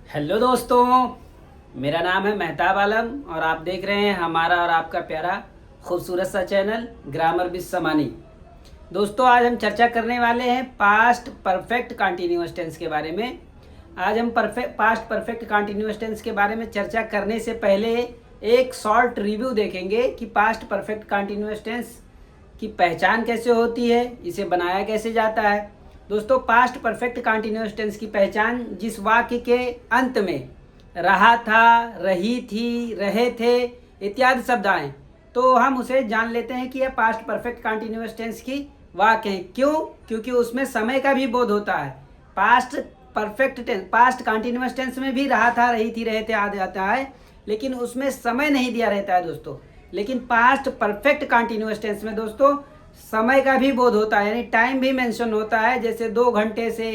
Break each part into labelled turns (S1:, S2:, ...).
S1: Hello दोस्तों, मेरा नाम है मेहताब आलम और आप देख रहे हैं हमारा और आपका प्यारा खूबसूरत सा चैनल ग्रामर विद समानी। दोस्तों, आज हम चर्चा करने वाले हैं पास्ट परफेक्ट कंटिन्यूअस टेंस के बारे में। आज हम पास्ट परफेक्ट कंटिन्यूअस टेंस के बारे में चर्चा करने से पहले एक शॉर्ट रिव्यू देखेंगे कि पास्ट परफेक्ट कंटिन्यूअस टेंस की पहचान कैसे होती है, इसे बनाया कैसे जाता है। दोस्तों, पास्ट परफेक्ट कंटिन्यूअस टेंस की पहचान जिस वाक्य के अंत में रहा था, रही थी, रहे थे इत्यादि शब्द आए तो हम उसे जान लेते हैं कि यह पास्ट परफेक्ट कंटिन्यूअस टेंस की वाक्य है। क्यों? क्योंकि उसमें समय का भी बोध होता है। Past perfect tense, past continuous tense में भी रहा था, रही थी, रहे थे आदि आता है, लेकिन उसमें समय नहीं दिया रहता है दोस्तों। लेकिन पास्ट परफेक्ट कंटिन्यूअस टेंस में दोस्तों समय का भी बोध होता है, यानी टाइम भी मेंशन होता है। जैसे 2 घंटे से,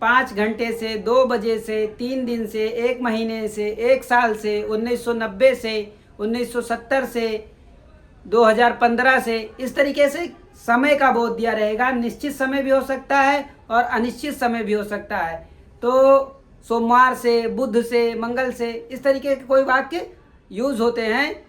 S1: 5 घंटे से, 2 बजे से, 3 दिन से, 1 महीने से, 1 साल से, 1990 से, 1970 से, 2015 से, इस तरीके से समय का बोध दिया रहेगा। निश्चित समय भी हो सकता है और अनिश्चित समय भी हो सकता है। तो सोमवार से, बुध से, मंगल से, इस तरीके के कोई वाक्य यूज होते हैं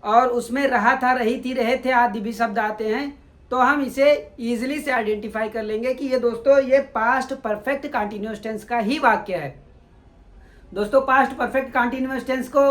S1: और उसमें रहा था, रही थी, रहे थे आदि भी शब्द आते हैं, तो हम इसे इजीली से आइडेंटिफाई कर लेंगे कि ये दोस्तों ये पास्ट परफेक्ट कंटिन्यूअस टेंस का ही वाक्य है। दोस्तों, पास्ट परफेक्ट कंटिन्यूअस टेंस को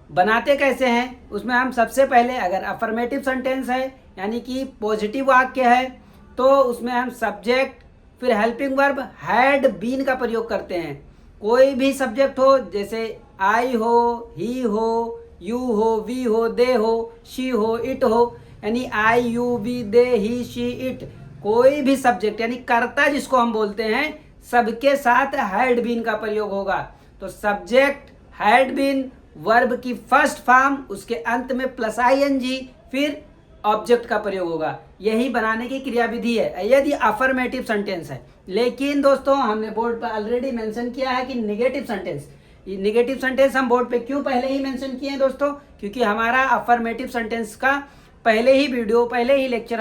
S1: बनाते कैसे हैं, उसमें हम सबसे पहले अगर अफर्मेटिव सेंटेंस है यानी कि पॉजिटिव वाक्य है तो उसमें हम सब्जेक्ट फिर हेल्पिंग वर्ब हैड बीन का प्रयोग करते हैं। कोई भी सब्जेक्ट हो, जैसे आई हो, ही हो, यू हो, वी हो, दे हो, शी हो, इट हो, यानी I, you, we, they, he, she, it, कोई भी सब्जेक्ट यानी कर्ता जिसको हम बोलते हैं, सबके साथ हैड बीन का प्रयोग होगा। तो सब्जेक्ट हैड बीन, वर्ब की फर्स्ट फॉर्म, उसके अंत में प्लस आईएनजी, फिर ऑब्जेक्ट का प्रयोग होगा। यही बनाने की क्रियाविधि है यदि अफर्मेटिव सेंटेंस है। लेकिन दोस्तों, हमने बोर्ड पर ऑलरेडी मेंशन किया है कि निगेटिव सेंटेंस, निगेटिव सेंटेंस हम बोर्ड पे क्यों पहले ही मेंशन किए हैं दोस्तों, क्योंकि हमारा अफर्मेटिव सेंटेंस का पहले ही वीडियो, पहले ही लेक्चर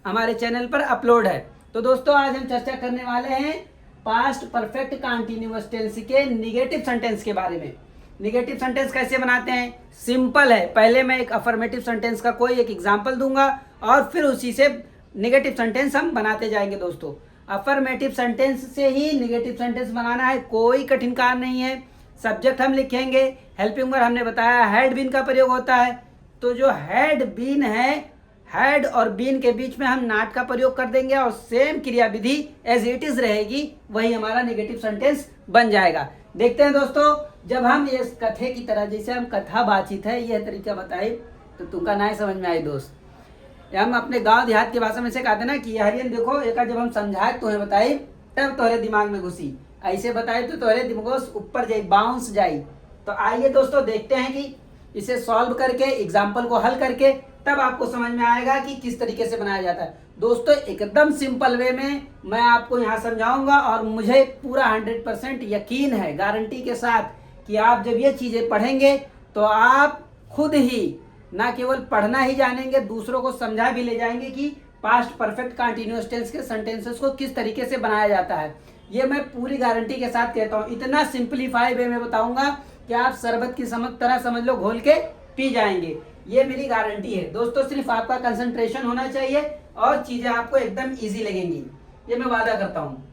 S1: हमारे चैनल पर अपलोड है। तो दोस्तों, आज हम चर्चा करने वाले हैं पास्ट परफेक्ट कंटिन्यूअस टेंस के निगेटिव सेंटेंस के बारे में। निगेटिव सेंटेंस कैसे बनाते हैं? सिंपल है। पहले मैं एक अफर्मेटिव सेंटेंस का कोई एक एग्जांपल दूंगा और फिर उसी से निगेटिव सेंटेंस हम बनाते जाएंगे। दोस्तों, अफर्मेटिव सेंटेंस से ही निगेटिव सेंटेंस बनाना है, कोई कठिन काम नहीं है। सब्जेक्ट हम लिखेंगे, हेल्पिंग वर्ब हमने बताया हैड बीन का प्रयोग होता है, तो जो हैड बीन है, हैड और बीन के बीच में हम नॉट का प्रयोग कर देंगे और सेम क्रिया विधि एज इट इज रहेगी, वही हमारा नेगेटिव सेंटेंस बन जाएगा। देखते हैं दोस्तों, जब हम ये कथे की तरह, जैसे हम कथा बातचीत है यह तरीका बताए तो तुमका ना समझ में आई दोस्त। हम अपने गांव देहात की भाषा में से कहते ना कि हरियन देखो एक जब हम समझाए तुम्हें बताई तब तोहरे दिमाग में घुसी, ऐसे बताए तो तोहरे दिमाग ऊपर जाई, बाउंस जाई। तो आइए दोस्तों, देखते हैं कि इसे सॉल्व करके, एग्जाम्पल को हल करके, तब आपको समझ में आएगा कि किस तरीके से बनाया जाता है। दोस्तों, एकदम सिंपल वे में मैं आपको यहाँ समझाऊंगा और मुझे पूरा 100% यकीन है, गारंटी के साथ, कि आप जब ये चीजें पढ़ेंगे तो आप खुद ही ना केवल पढ़ना ही जानेंगे, दूसरों को समझा भी ले जाएंगे कि पास्ट परफेक्ट कंटिन्यूअस टेंस के सेंटेंसेस को किस तरीके से बनाया जाता है। ये मैं पूरी गारंटी के साथ कहता हूँ। इतना सिंपलीफाई वे में बताऊंगा कि आप शरबत की तरह समझ लो, घोल के पी जाएंगे। ये मेरी गारंटी है दोस्तों। सिर्फ आपका कंसंट्रेशन होना चाहिए और चीजें आपको एकदम इजी लगेंगी, ये मैं वादा करता हूँ।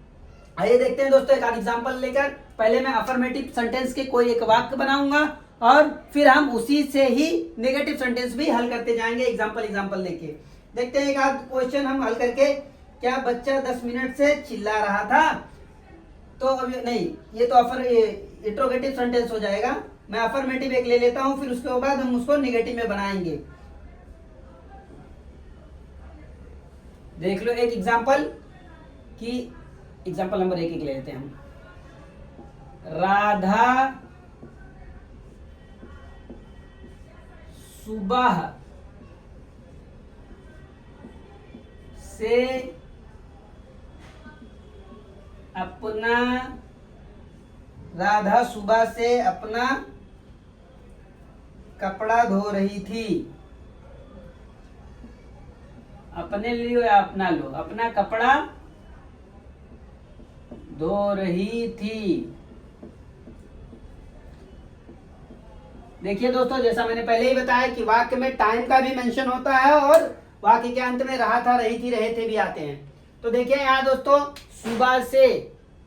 S1: आइए देखते हैं दोस्तों, एक एग्जांपल लेकर। पहले मैं अफर्मेटिव सेंटेंस के कोई एक वाक्य बनाऊंगा और फिर हम उसी से ही नेगेटिव सेंटेंस भी हल करते जाएंगे, एग्जांपल लेके। देखते हैं एक आध क्वेश्चन हम हल करके। क्या बच्चा 10 मिनट से चिल्ला रहा था? तो अब नहीं, ये तो इंट्रोगेटिव सेंटेंस हो जाएगा। मैं अफर्मेटिव एक ले लेता हूं, फिर उसके बाद हम उसको नेगेटिव में बनाएंगे। देख लो एक एग्जांपल कि एग्जांपल नंबर 1 ले लेते हैं हम। राधा सुबह से अपना कपड़ा धो रही थी। अपने लियो या अपना लो, अपना कपड़ा धो रही थी। देखिए दोस्तों, जैसा मैंने पहले ही बताया कि वाक्य में टाइम का भी मेंशन होता है और वाक्य के अंत में रहा था, रही थी, रहे थे भी आते हैं। तो देखिए यहाँ दोस्तों, सुबह से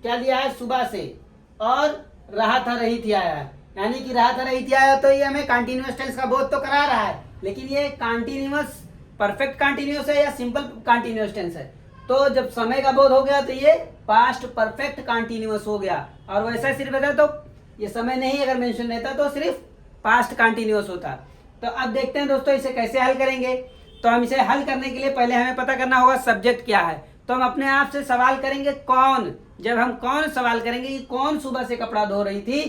S1: क्या दिया है, सुबह से, और रहा था, रही थी आया है, यानी कि रहा था, रही थी आया, तो ये हमें कंटीन्यूअस टेंस का बोध तो करा रहा है, लेकिन ये कंटीन्यूअस परफेक्ट कंटीन्यूअस है या सिंपल कंटीन्यूअस टेंस है। तो जब समय का बोध हो गया तो ये पास्ट परफेक्ट कंटीन्यूअस हो गया, और वैसा सिर्फ रहता तो ये समय नहीं अगर मेंशन रहता तो सिर्फ पास्ट कंटीन्यूअस होता। तो अब देखते हैं दोस्तों इसे कैसे हल करेंगे। तो हम इसे हल करने के लिए पहले हमें पता करना होगा सब्जेक्ट क्या है। तो हम अपने आप से सवाल करेंगे कौन। जब हम कौन सवाल करेंगे कि कौन सुबह से कपड़ा धो रही थी,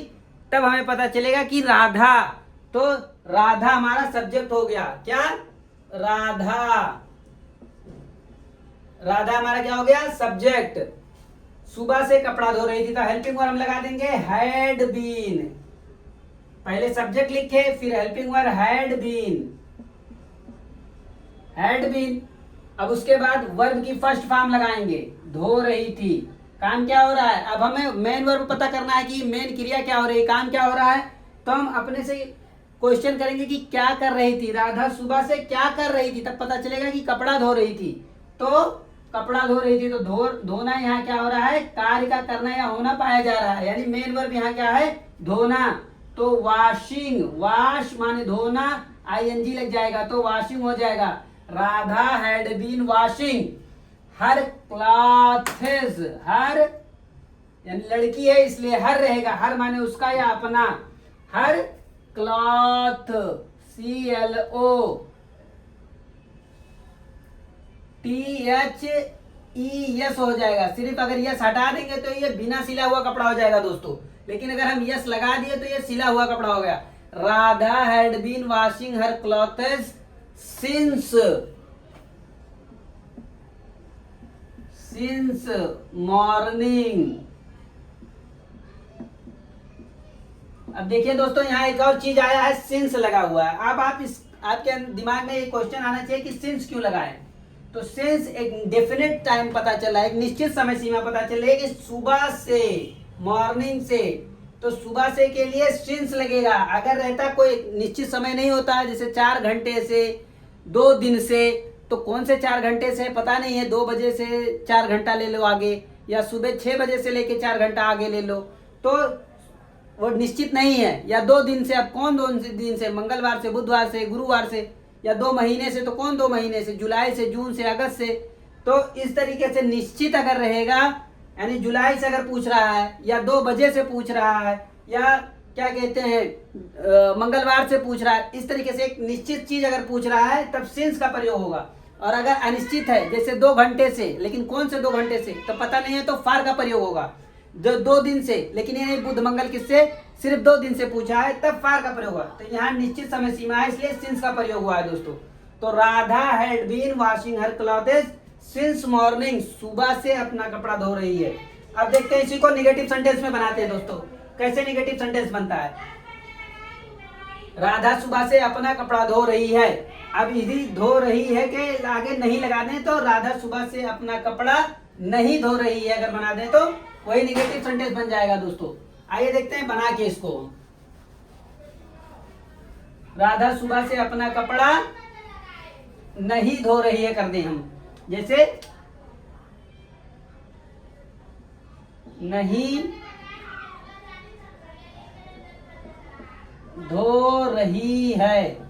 S1: तब हमें पता चलेगा कि राधा। तो राधा हमारा सब्जेक्ट हो गया। क्या? राधा। राधा हमारा क्या हो गया? सब्जेक्ट। सुबह से कपड़ा धो रही थी तो हेल्पिंग वर्ब हम लगा देंगे हैड बीन। पहले सब्जेक्ट लिखे फिर helping verb had been. Had been. अब उसके बाद वर्ब की फर्स्ट फॉर्म लगाएंगे, धो रही थी। काम क्या हो रहा है? अब हमें मेन वर्ब पता करना है कि मेन क्रिया क्या हो रही है, काम क्या हो रहा है। तो हम अपने से क्वेश्चन करेंगे कि क्या कर रही थी राधा, सुबह से क्या कर रही थी, तब पता चलेगा कि कपड़ा धो रही थी। तो कपड़ा धो रही थी तो धोना यहाँ क्या हो रहा है, कार्य का करना या होना पाया जा रहा है, यानी मेन वर्ब यहाँ क्या है, धोना। तो वॉशिंग, वॉश माने धोना, आईएनजी लग जाएगा तो वॉशिंग हो जाएगा। Radha had been washing her clothes. Her यानी लड़की है इसलिए हर रहेगा, हर माने उसका या अपना। हर क्लॉथ, CLO THES हो जाएगा। सिर्फ अगर यस हटा देंगे तो ये बिना सिला हुआ कपड़ा हो जाएगा दोस्तों, लेकिन अगर हम यस लगा दिए तो ये सिला हुआ कपड़ा हो गया। Radha had been washing her clothes since morning. अब देखिए दोस्तों, यहाँ एक और चीज आया है, सिंस लगा हुआ है। अब आपके दिमाग में एक क्वेश्चन आना चाहिए कि सिंस क्यों लगाए। तो सिंस एक डेफिनेट टाइम पता चला, एक निश्चित समय सीमा पता चले कि सुबह से, मॉर्निंग से। तो सुबह से के लिए सिंस लगेगा। अगर रहता कोई निश्चित समय नहीं होता है, जैसे 4 घंटे से, 2 दिन से, तो कौन से 4 घंटे से पता नहीं है, 2 बजे से 4 घंटा ले लो आगे, या सुबह 6 बजे से लेके 4 घंटा आगे ले लो, तो वो निश्चित नहीं है। या 2 दिन से, अब कौन 2 दिन से, मंगलवार से, बुधवार से, गुरुवार से, या 2 महीने से, तो कौन 2 महीने से, जुलाई से, जून से, अगस्त से। तो इस तरीके से निश्चित अगर रहेगा, यानी जुलाई से अगर पूछ रहा है, या 2 बजे से पूछ रहा है, या क्या कहते हैं मंगलवार से पूछ रहा है, इस तरीके से एक निश्चित चीज अगर पूछ रहा है तब सिंस का प्रयोग होगा। और अगर अनिश्चित है, जैसे 2 घंटे से, लेकिन कौन से 2 घंटे से तो पता नहीं है, तो फार का प्रयोग होगा। जो 2 दिन से, लेकिन ये बुध मंगल किससे, सिर्फ 2 दिन से पूछा है, तब फार का प्रयोग हुआ। तो यहाँ निश्चित समय सीमा है, इसलिए सिंस का प्रयोग हुआ है दोस्तों। तो Radha had been washing her clothes since morning, सुबह से अपना कपड़ा धो रही है। अब देखते हैं इसी को निगेटिव सेंटेंस में बनाते हैं दोस्तों। कैसे निगेटिव सेंटेंस बनता है? राधा सुबह से अपना कपड़ा धो रही है। अब यदि धो रही है के आगे नहीं लगा दें तो राधा सुबह से अपना कपड़ा नहीं धो रही है अगर बना दें तो वही निगेटिव सेंटेंस बन जाएगा दोस्तों। आइए देखते हैं बना के इसको। राधा सुबह से अपना कपड़ा नहीं धो रही है कर दें हम, जैसे नहीं धो रही है।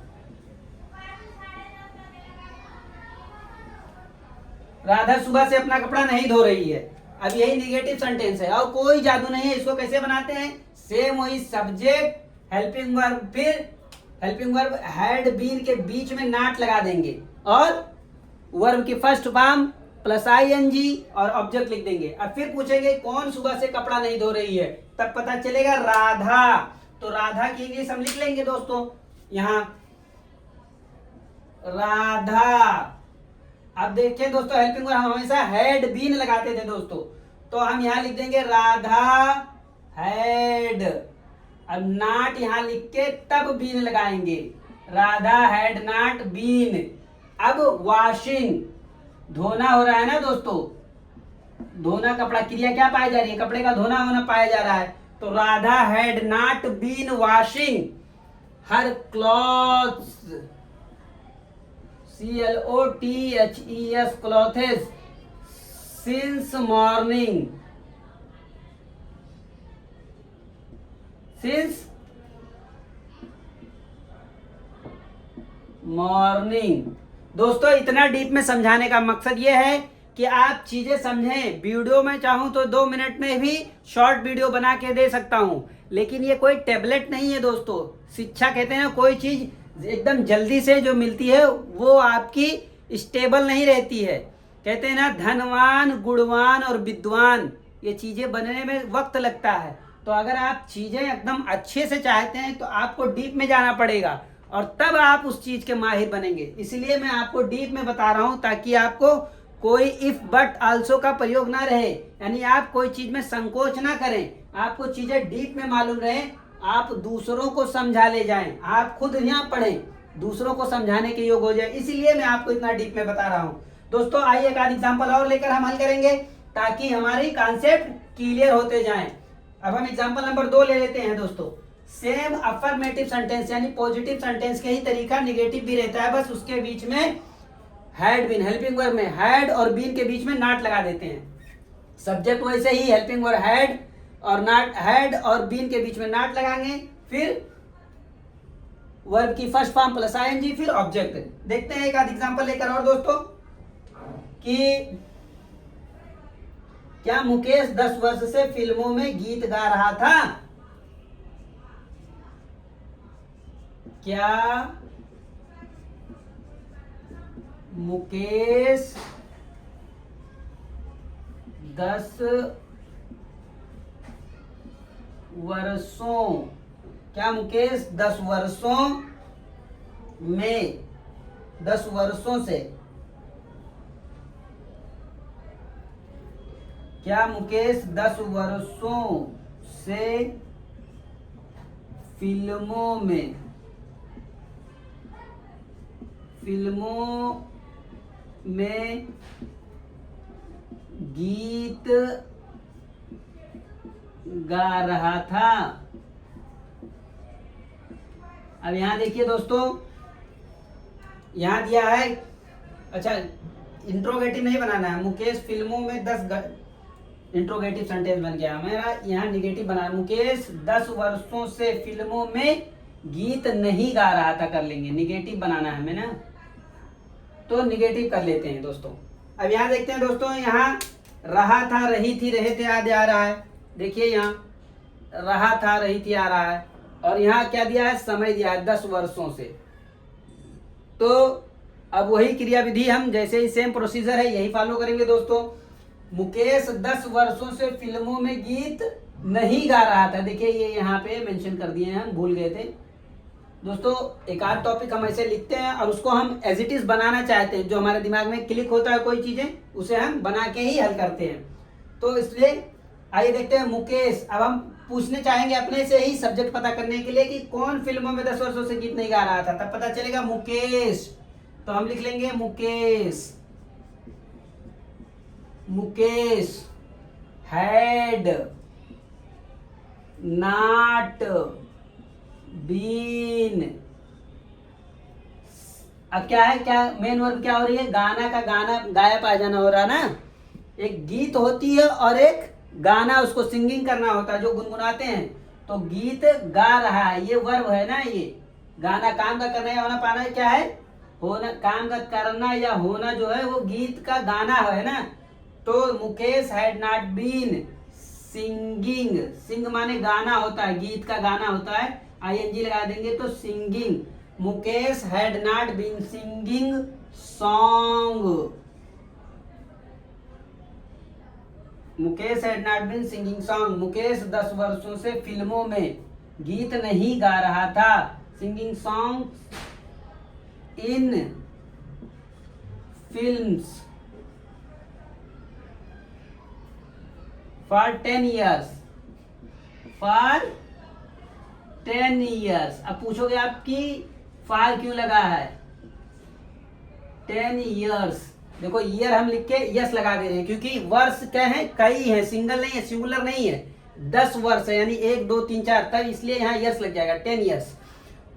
S1: राधा सुबह से अपना कपड़ा नहीं धो रही है। अब यही निगेटिव सेंटेंस है और कोई जादू नहीं है। इसको कैसे बनाते हैं? सेम वही सब्जेक्ट हेल्पिंग वर्ब, फिर हेल्पिंग वर्ब हैड बीन के बीच में नॉट लगा देंगे और वर्ब की फर्स्ट फॉर्म प्लस आईएनजी और ऑब्जेक्ट लिख देंगे। अब फिर पूछेंगे कौन सुबह से कपड़ा नहीं धो रही है, तब पता चलेगा राधा। तो राधा की इंग्लिश हम लिख लेंगे दोस्तों यहां राधा। अब देखिए दोस्तों, हेल्पिंग वर्ब हम हमेशा हैड बीन लगाते थे दोस्तों, तो हम यहां लिख देंगे राधा हैड। अब नॉट यहां लिख के तब बीन लगाएंगे, राधा हैड नॉट बीन। अब वॉशिंग, धोना हो रहा है ना दोस्तों, धोना कपड़ा, क्रिया क्या पाई जा रही है? कपड़े का धोना होना पाया जा रहा है। तो Radha had not been washing her clothes, CLOTHES, clothes, since morning, since morning. दोस्तों इतना डीप में समझाने का मकसद ये है कि आप चीजें समझें। वीडियो में चाहूं तो 2 मिनट में भी शॉर्ट वीडियो बना के दे सकता हूं, लेकिन ये कोई टैबलेट नहीं है दोस्तों। शिक्षा कहते हैं ना, कोई चीज एकदम जल्दी से जो मिलती है वो आपकी स्टेबल नहीं रहती है। कहते हैं ना, धनवान, गुणवान और विद्वान, ये चीजें बनने में वक्त लगता है। तो अगर आप चीजें एकदम अच्छे से चाहते हैं तो आपको डीप में जाना पड़ेगा और तब आप उस चीज के माहिर बनेंगे। इसलिए मैं आपको डीप में बता रहा हूं ताकि आपको कोई इफ बट आल्सो का प्रयोग ना रहे, यानी आप कोई चीज में संकोच ना करें, आपको चीजें डीप में मालूम रहे, आप दूसरों को समझा ले जाएं, आप खुद यहाँ पढ़ें, दूसरों को समझाने के योग हो जाए। इसीलिए मैं आपको इतना डीप में बता रहा हूँ। दोस्तों आइए एक आध एग्जाम्पल और लेकर हम हल करेंगे ताकि हमारी कॉन्सेप्ट क्लियर होते जाएं। अब हम एग्जाम्पल नंबर 2 ले लेते हैं दोस्तों। सेम अफर्मेटिव सेंटेंस यानी पॉजिटिव सेंटेंस का ही तरीका नेगेटिव भी रहता है, बस उसके बीच में हैड बीन, हेल्पिंग वर्ब में हैड और बीन के बीच में नॉट लगा देते हैं। सब्जेक्ट वैसे ही हेल्पिंग वर्ब हैड और नॉट, हैड और बीन के बीच में नॉट लगाएंगे, फिर वर्ब की फर्स्ट फॉर्म प्लस आईएनजी, फिर ऑब्जेक्ट। देखते हैं एक आध एग्जांपल लेकर और दोस्तों कि क्या मुकेश 10 वर्ष से फिल्मों में गीत गा रहा था? क्या मुकेश 10 वर्षों, क्या मुकेश 10 वर्षों में, 10 वर्षों से, क्या मुकेश 10 वर्षों से फिल्मों में गीत गा रहा था? अब यहां देखिए दोस्तों, यहां दिया है, अच्छा इंट्रोगेटिव नहीं बनाना है, मुकेश फिल्मों में 10, इंट्रोगेटिव सेंटेंस बन गया मेरा, यहाँ निगेटिव बना, मुकेश 10 वर्षों से फिल्मों में गीत नहीं गा रहा था, कर लेंगे, निगेटिव बनाना है हमें ना, तो निगेटिव कर लेते हैं दोस्तों। अब यहाँ देखते हैं दोस्तों, यहाँ रहा था, रही थी, रहे थे आदि आ रहा है। देखिए यहाँ रहा था, रही थी आ रहा है, और यहाँ क्या दिया है, समय दिया है 10 वर्षों से। तो अब वही क्रिया विधि हम जैसे ही सेम प्रोसीजर है यही फॉलो करेंगे दोस्तों। मुकेश 10 वर्षों से फिल्मों में गीत नहीं गा रहा था, देखिए ये यहाँ पे मेंशन कर दिए हैं, हम भूल गए थे दोस्तों। एक आध टॉपिक हम ऐसे लिखते हैं और उसको हम एज इट इज बनाना चाहते हैं, जो हमारे दिमाग में क्लिक होता है कोई चीजें उसे हम बना के ही हल करते हैं। तो इसलिए आइए देखते हैं मुकेश। अब हम पूछने चाहेंगे अपने से ही सब्जेक्ट पता करने के लिए कि कौन फिल्मों में 10 वर्षों से गीत नहीं गा रहा था, तब पता चलेगा मुकेश। तो हम लिख लेंगे Mukesh, Mukesh had not been. अब क्या है, क्या मेन वर्ब क्या हो रही है, गाना का गाना, गाया पाया जाना हो रहा है ना। एक गीत होती है और एक गाना, उसको सिंगिंग करना होता है, जो गुनगुनाते हैं। तो गीत गा रहा है, ये वर्ब है ना, ये गाना काम का करना या होना पाना है, क्या है, होना, काम का करना या होना जो है वो गीत का गाना है ना। तो Mukesh had not been singing, sing माने गाना होता है, गीत का गाना होता है, आईएनजी लगा देंगे तो singing. Mukesh had not been singing song, Mukesh had not been singing song. Mukesh 10 वर्षों से फिल्मों में गीत नहीं गा रहा था, singing song in films for 10 years, for 10 years। अब पूछोगे आप कि फॉर क्यों लगा है, 10 years। देखो ईयर हम लिख के यस लगा दे रहे हैं क्योंकि वर्ष क्या है, कई है, सिंगल नहीं है, सिंगुलर नहीं है, 10 वर्ष है यानी 1 2 3 4, तब इसलिए यहाँ यस लग जाएगा 10 years।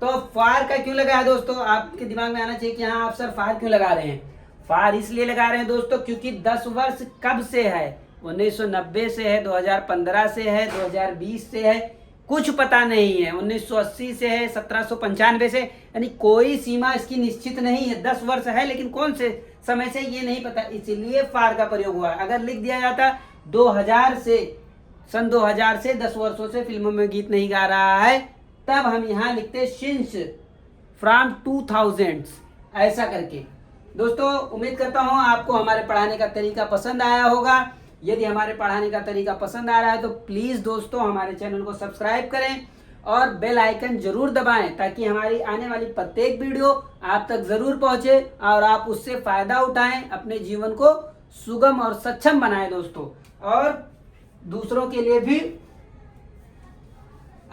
S1: तो फार का क्यों लगाया दोस्तों, आपके दिमाग में आना चाहिए कि हाँ आप सर फार क्यों लगा रहे हैं। फार इसलिए लगा रहे हैं दोस्तों क्योंकि 10 वर्ष कब से है, 1990 से है, 2015 से है, 2020 से है, कुछ पता नहीं है, 1980 से है, 1795 से, यानी कोई सीमा इसकी निश्चित नहीं है। 10 वर्ष है लेकिन कौन से समय से ये नहीं पता, इसलिए फार का प्रयोग हुआ। अगर लिख दिया जाता 2000 से, सन 2000 से 10 वर्षों से फिल्मों में गीत नहीं गा रहा है, तब हम यहाँ लिखते सिंस फ्रॉम 2000 ऐसा करके। दोस्तों उम्मीद करता हूँ आपको हमारे पढ़ाने का तरीका पसंद आया होगा। यदि हमारे पढ़ाने का तरीका पसंद आ रहा है तो प्लीज़ दोस्तों हमारे चैनल को सब्सक्राइब करें और बेल आइकन जरूर दबाएं, ताकि हमारी आने वाली प्रत्येक वीडियो आप तक जरूर पहुंचे और आप उससे फ़ायदा उठाएं, अपने जीवन को सुगम और सक्षम बनाएं दोस्तों, और दूसरों के लिए भी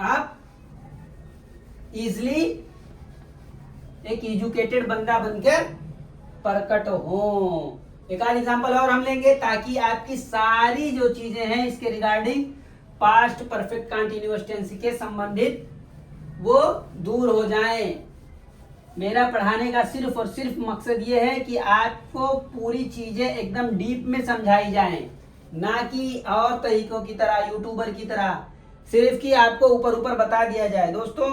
S1: आप इजली एक एजुकेटेड बंदा बनकर प्रकट हो। एक आध एग्जाम्पल और हम लेंगे ताकि आपकी सारी जो चीजें हैं इसके regarding past perfect continuous tense के संबंधित वो दूर हो जाएं। मेरा पढ़ाने का सिर्फ और सिर्फ मकसद ये है कि आपको पूरी चीजें एकदम डीप में समझाई जाएं, ना कि और तरीकों की तरह, यूट्यूबर की तरह सिर्फ कि आपको ऊपर ऊपर बता दिया जाए। दोस्तों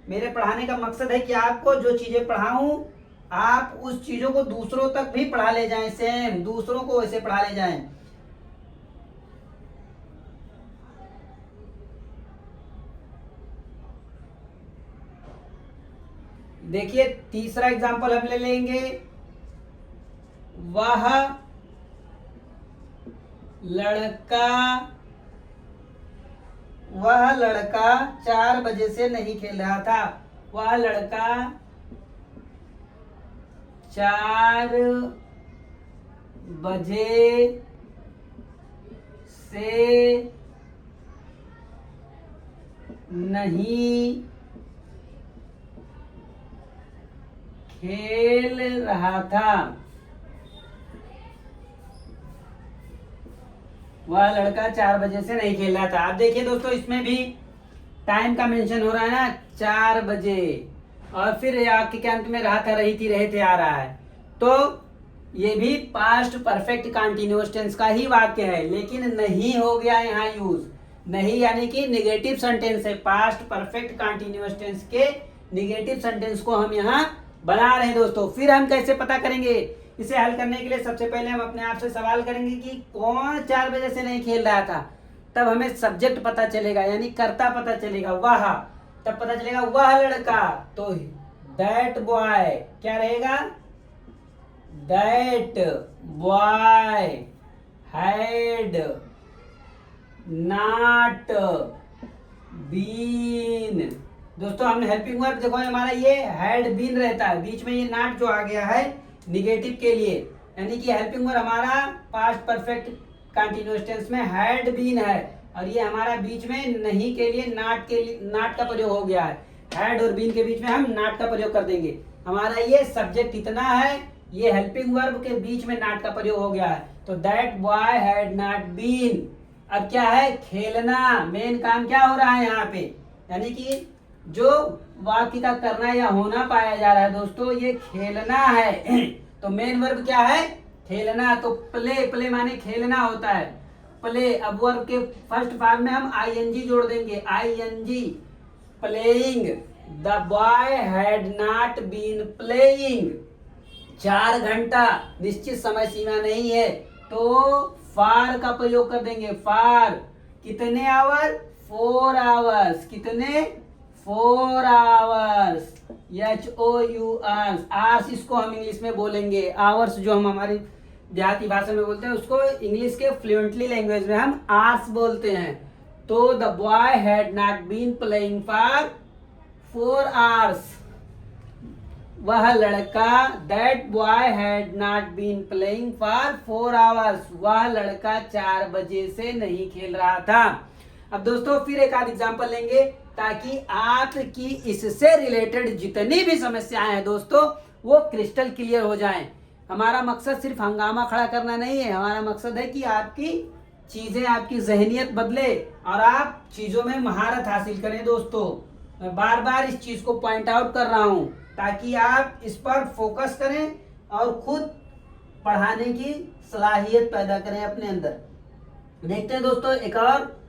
S1: मेरे पढ़ाने का मकसद है कि आपको जो चीजें पढ़ाऊं आप उस चीजों को दूसरों तक भी पढ़ा ले जाएं, सेम दूसरों को वैसे पढ़ा ले जाएं। देखिए तीसरा एग्जांपल हम ले लेंगे, वह लड़का 4 बजे से नहीं खेल रहा था। वह लड़का 4 बजे से नहीं खेल रहा था। वह लड़का 4 बजे से नहीं खेल रहा था। आप देखिए दोस्तों इसमें भी टाइम का मेंशन हो रहा है ना, 4 बजे, और फिर आपके के अंत में रहा था, रही थी, रहे थे आ रहा है, तो ये भी पास्ट परफेक्ट कंटीन्यूअस टेंस का ही वाक्य है, लेकिन नहीं हो गया यहाँ यूज। नहीं यानी कि निगेटिव सेंटेंस है, पास्ट परफेक्ट कंटीन्यूअस टेंस के निगेटिव सेंटेंस को हम यहाँ बना रहे हैं दोस्तों। फिर हम कैसे पता करेंगे, इसे हल करने के लिए सबसे पहले हम अपने आप से सवाल करेंगे कि कौन 4 बजे से नहीं खेल रहा था। तब हमें सब्जेक्ट पता चलेगा, यानी कर्ता पता चलेगा, वह, तब पता चलेगा वह लड़का, तो दैट बॉय क्या रहेगा, that boy had not been. दोस्तों हमने हेल्पिंग वर्ब देखो हमारा ये हैड बीन रहता है, बीच में ये नॉट जो आ गया है निगेटिव के लिए, यानी कि हेल्पिंग वर्ब हमारा पास्ट परफेक्ट कंटीन्यूअस टेंस में हैड बीन है, और ये हमारा बीच में नहीं के लिए नॉट का प्रयोग हो गया है। हैड और बीन के बीच में हम नॉट का प्रयोग कर देंगे। हमारा ये सब्जेक्ट इतना है, ये हेल्पिंग वर्ब के बीच में नॉट का प्रयोग हो गया है, तो that boy had not been. अब क्या है, खेलना, मेन काम क्या हो रहा है यहाँ पे, यानी कि जो वाक्य का करना या होना पाया जा रहा है दोस्तों, ये खेलना है। तो मेन वर्ब क्या है, खेलना। तो प्ले माने खेलना होता है, प्ले। अब वर्ब के फर्स्ट फॉर्म में हम आईएनजी जोड़ देंगे, ING, playing. The boy had not been playing. 4 घंटा निश्चित समय सीमा नहीं है, तो फार का प्रयोग कर देंगे, फार। कितने आवर, 4 आवर्स। कितने, 4 आवर्स, HOURS। आवर्स इसको हम इंग्लिश में बोलेंगे, आवर्स जो हम हमारी देहाती भाषा में बोलते हैं उसको इंग्लिश के फ्लुएंटली लैंग्वेज में हम आवर्स बोलते हैं। तो the boy had not been playing for 4 hours. वह लड़का, that boy had not been playing for 4 hours. वह लड़का 4 बजे से नहीं खेल रहा था। अब दोस्तों फिर एक आध एग्जांपल लेंगे ताकि आपकी इससे रिलेटेड जितनी भी समस्याएं हैं दोस्तों वो क्रिस्टल क्लियर हो जाएं। हमारा मकसद सिर्फ हंगामा खड़ा करना नहीं है, हमारा मकसद है कि आपकी चीजें, आपकी जहनियत बदले और आप चीजों में महारत हासिल करें दोस्तों। मैं बार बार इस चीज को पॉइंट आउट कर रहा हूं ताकि आप इस पर फोकस करें और खुद पढ़ाने की सलाहियत पैदा करें अपने अंदर। देखते हैं दोस्तों एक और।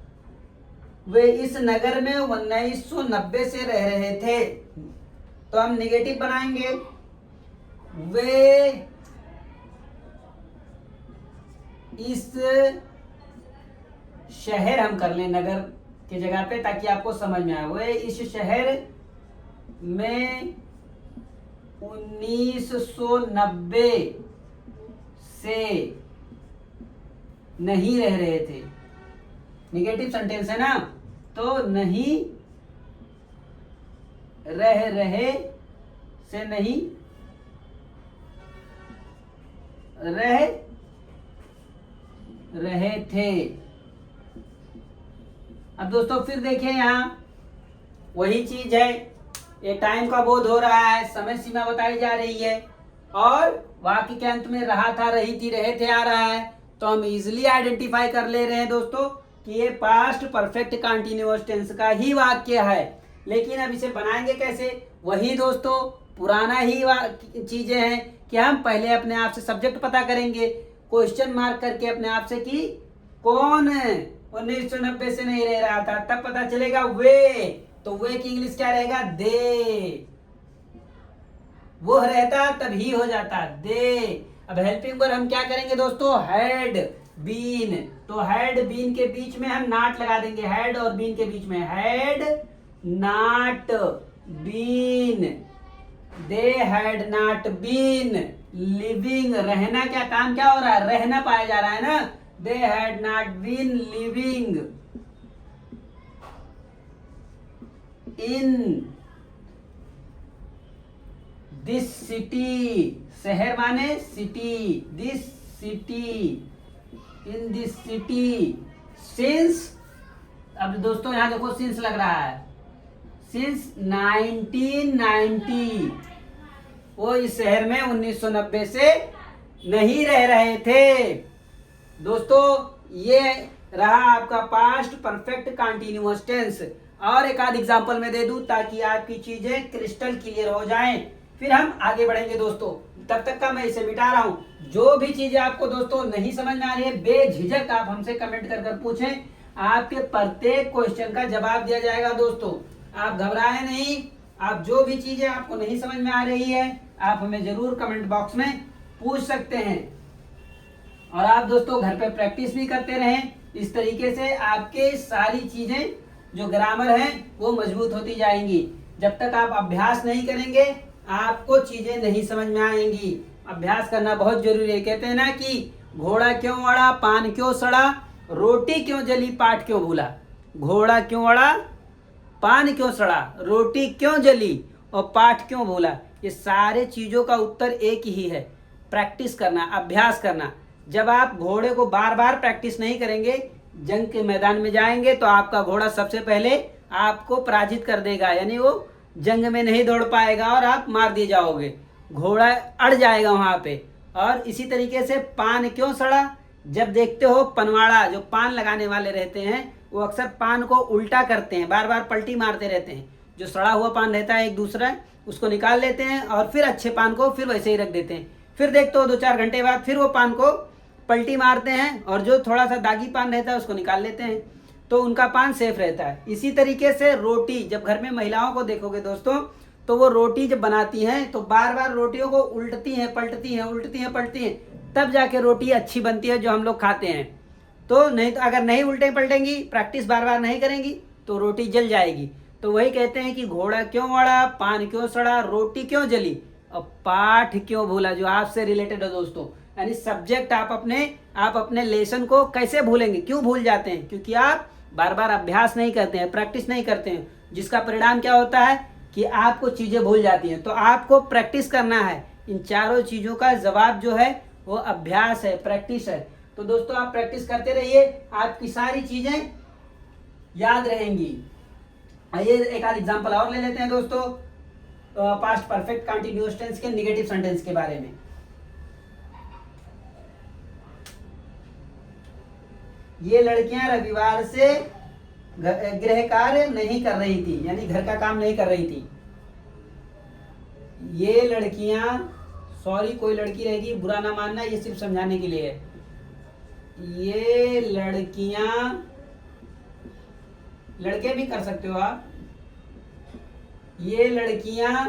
S1: वे इस नगर में 1990 से रह रहे थे, तो हम नेगेटिव बनाएंगे। वे इस शहर, हम कर लें नगर की जगह पे ताकि आपको समझ में आए। वे इस शहर में 1990 से नहीं रह रहे थे। निगेटिव सेंटेंस है ना, तो नहीं रह रहे से नहीं रह रहे थे। अब दोस्तों फिर देखिए, यहाँ वही चीज है, ये टाइम का बोध हो रहा है, समय सीमा बताई जा रही है और वाक्य के अंत में रहा था, रही थी, रहे थे आ रहा है, तो हम इजिली आइडेंटिफाई कर ले रहे हैं दोस्तों कि ये पास्ट परफेक्ट कंटीन्यूअस टेंस का ही वाक्य है। लेकिन अब इसे बनाएंगे कैसे? वही दोस्तों पुराना ही चीजें हैं कि हम पहले अपने आप से सब्जेक्ट पता करेंगे, क्वेश्चन मार्क करके अपने आप से कि कौन 1990 से नहीं रह रहा था, तब पता चलेगा वे। तो वे की इंग्लिश क्या रहेगा? दे। वो रहता तब ही हो जाता, दे। अब हेल्पिंग वर्ब हम क्या करेंगे दोस्तों? Had been. तो हैड बीन के बीच में हम नॉट लगा देंगे, हैड और बीन के बीच में, had not been, they had not been living. रहना क्या, काम क्या हो रहा है? रहना पाया जा रहा है ना। They had not been living in this city. शहर माने city, this city, in this city since. अब दोस्तों यहां देखो सिंस लग रहा है, सिंस 1990। वो इस शहर में 1990 से नहीं रह रहे थे। दोस्तों ये रहा आपका पास्ट परफेक्ट कंटीन्यूअस टेंस। और एक आध एग्जांपल में दे दूं ताकि आपकी चीजें क्रिस्टल क्लियर हो जाएं, फिर हम आगे बढ़ेंगे दोस्तों। तब तक का मैं इसे मिटा रहा हूं। जो भी चीजें आपको दोस्तों नहीं समझ में आ रही है, बेझिझक आप हमसे कमेंट कर पूछें, आपके प्रत्येक क्वेश्चन का जवाब दिया जाएगा दोस्तों। आप घबराएं नहीं। आप जो भी चीजें आपको नहीं समझ में आ रही है, आप हमें जरूर कमेंट बॉक्स में पूछ सकते हैं। और आप दोस्तों घर पे प्रैक्टिस भी करते रहें। इस तरीके से आपके सारी चीजें जो ग्रामर है वो मजबूत होती जाएंगी। जब तक आप अभ्यास नहीं करेंगे आपको चीजें नहीं समझ में आएंगी। अभ्यास करना बहुत जरूरी है। कहते हैं ना कि घोड़ा क्यों अड़ा, पान क्यों सड़ा, रोटी क्यों जली, पाठ क्यों भूला। घोड़ा क्यों अड़ा, पान क्यों सड़ा, रोटी क्यों जली और पाठ क्यों भूला। ये सारे चीजों का उत्तर एक ही है, प्रैक्टिस करना, अभ्यास करना। जब आप घोड़े को बार बार प्रैक्टिस नहीं करेंगे, जंग के मैदान में जाएंगे तो आपका घोड़ा सबसे पहले आपको पराजित कर देगा, यानी वो जंग में नहीं दौड़ पाएगा और आप मार दिए जाओगे, घोड़ा अड़ जाएगा वहां पे। और इसी तरीके से पान क्यों सड़ा, जब देखते हो पनवाड़ा जो पान लगाने वाले रहते हैं वो अक्सर पान को उल्टा करते हैं, बार बार पलटी मारते रहते हैं। जो सड़ा हुआ पान रहता है एक दूसरा उसको निकाल लेते हैं और फिर अच्छे पान को फिर वैसे ही रख देते हैं। फिर देखते हो 2-4 घंटे बाद फिर वो पान को पलटी मारते हैं और जो थोड़ा सा दागी पान रहता है उसको निकाल लेते हैं, तो उनका पान सेफ रहता है। इसी तरीके से रोटी, जब घर में महिलाओं को देखोगे दोस्तों तो वो रोटी जब बनाती हैं तो बार बार रोटियों को उल्टती हैं, पलटती हैं, उल्टती हैं, पलटती हैं, तब जाके रोटी अच्छी बनती है जो हम लोग खाते हैं। तो नहीं तो अगर नहीं उल्टे पलटेंगी, प्रैक्टिस बार बार नहीं करेंगी तो रोटी जल जाएगी। तो वही कहते हैं कि घोड़ा क्यों अड़ा, पान क्यों सड़ा, रोटी क्यों जली और पाठ क्यों भूला, जो आपसे रिलेटेड है दोस्तों। यानी सब्जेक्ट आप अपने लेसन को कैसे भूलेंगे, क्यों भूल जाते हैं? क्योंकि आप बार बार अभ्यास नहीं करते हैं, प्रैक्टिस नहीं करते हैं, जिसका परिणाम क्या होता है कि आपको चीजें भूल जाती हैं। तो आपको प्रैक्टिस करना है। इन चारों चीजों का जवाब जो है वो अभ्यास है, प्रैक्टिस है। तो दोस्तों आप प्रैक्टिस करते रहिए, आपकी सारी चीजें याद रहेंगी। आइए एक आध एग्जांपल और ले लेते हैं दोस्तों पास्ट परफेक्ट कंटीन्यूअस टेंस के नेगेटिव सेंटेंस के बारे में। ये लड़कियां रविवार से गृह कार्य नहीं कर रही थी, यानी घर का काम नहीं कर रही थी। ये लड़कियां, सॉरी कोई लड़की रहेगी बुरा ना मानना, ये सिर्फ समझाने के लिए है। ये लड़कियां, लड़के भी कर सकते हो आप, ये लड़कियां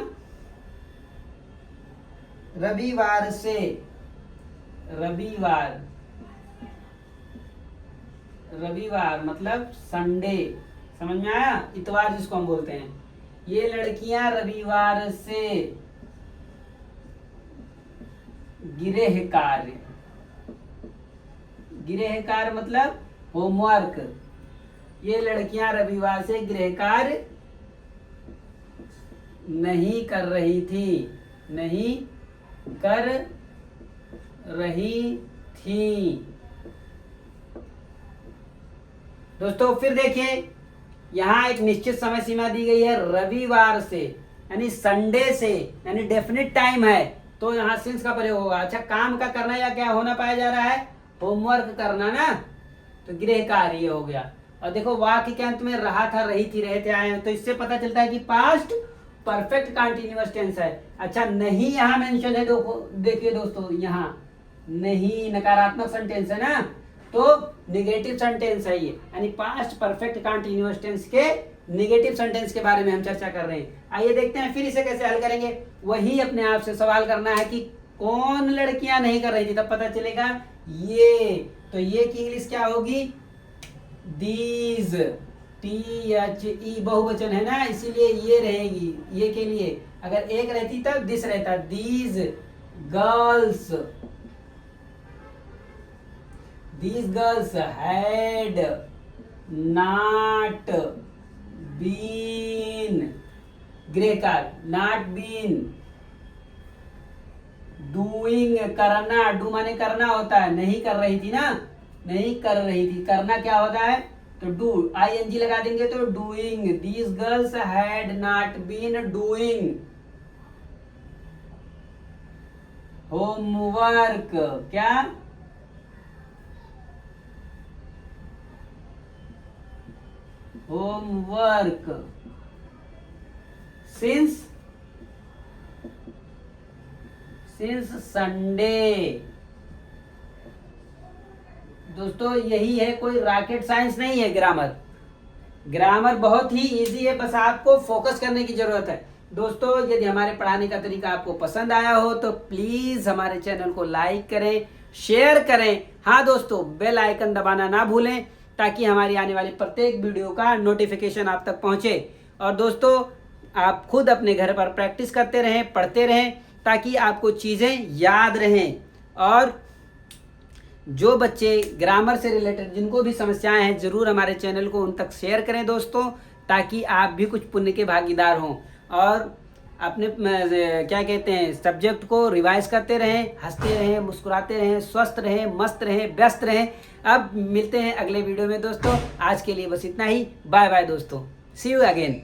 S1: रविवार से, रविवार, रविवार मतलब संडे, समझ में आया, इतवार जिसको हम बोलते हैं। ये लड़कियां रविवार से गृह कार्य, गृह कार्य मतलब होमवर्क, ये लड़कियां रविवार से गृह कार्य नहीं कर रही थी, नहीं कर रही थी। दोस्तों फिर देखिए, यहाँ एक निश्चित समय सीमा दी गई है, रविवार से यानी संडे से, यानी डेफिनेट टाइम है, तो यहाँ सिंस का प्रयोग होगा। अच्छा, काम का करना या क्या होना पाया जा रहा है, होमवर्क करना ना, तो गृह कार्य हो गया। और देखो वाक्य के अंत में रहा था, रही थी, रहे थे, आए हैं, तो इससे पता चलता है कि पास्ट परफेक्ट कंटीन्यूअस टेंस है। अच्छा, नहीं यहाँ मेंशन है, देखिए दोस्तों, यहाँ नहीं नकारात्मक सेंटेंस है ना, तो नेगेटिव सेंटेंस है ये, यानी पास्ट परफेक्ट कंटीन्यूअस टेंस के नेगेटिव सेंटेंस के बारे में हम चर्चा कर रहे हैं। आइए देखते हैं फिर इसे कैसे हल करेंगे। वही अपने आप से सवाल करना है कि कौन लड़कियां नहीं कर रही थी, तब पता चलेगा ये, तो ये की इंग्लिश क्या होगी, दीज, THE बहुवचन है ना, इसीलिए ये रहेगी, ये के लिए अगर एक रहती तब दिस रहता, these girls, these girls had not been, गृह कार्य, not been doing, करना, डू माने करना होता है, नहीं कर रही थी ना, नहीं कर रही थी, करना क्या होता है, तो डू, ING लगा देंगे तो doing, these girls had not been doing homework, क्या, होमवर्क सिंस संडे। दोस्तों यही है, कोई रॉकेट साइंस नहीं है ग्रामर, ग्रामर बहुत ही इजी है, बस आपको फोकस करने की जरूरत है। दोस्तों यदि हमारे पढ़ाने का तरीका आपको पसंद आया हो तो प्लीज हमारे चैनल को लाइक करें, शेयर करें। हाँ दोस्तों, बेल आइकन दबाना ना भूलें ताकि हमारी आने वाली प्रत्येक वीडियो का नोटिफिकेशन आप तक पहुंचे। और दोस्तों आप खुद अपने घर पर प्रैक्टिस करते रहें, पढ़ते रहें, ताकि आपको चीज़ें याद रहें। और जो बच्चे ग्रामर से रिलेटेड जिनको भी समस्याएं हैं, ज़रूर हमारे चैनल को उन तक शेयर करें दोस्तों, ताकि आप भी कुछ पुण्य के भागीदार हों और अपने क्या कहते हैं सब्जेक्ट को रिवाइज करते रहें, हंसते रहें, मुस्कुराते रहें, स्वस्थ रहें, मस्त रहें, व्यस्त रहें। अब मिलते हैं अगले वीडियो में दोस्तों, आज के लिए बस इतना ही, बाय बाय दोस्तों, सी यू अगेन।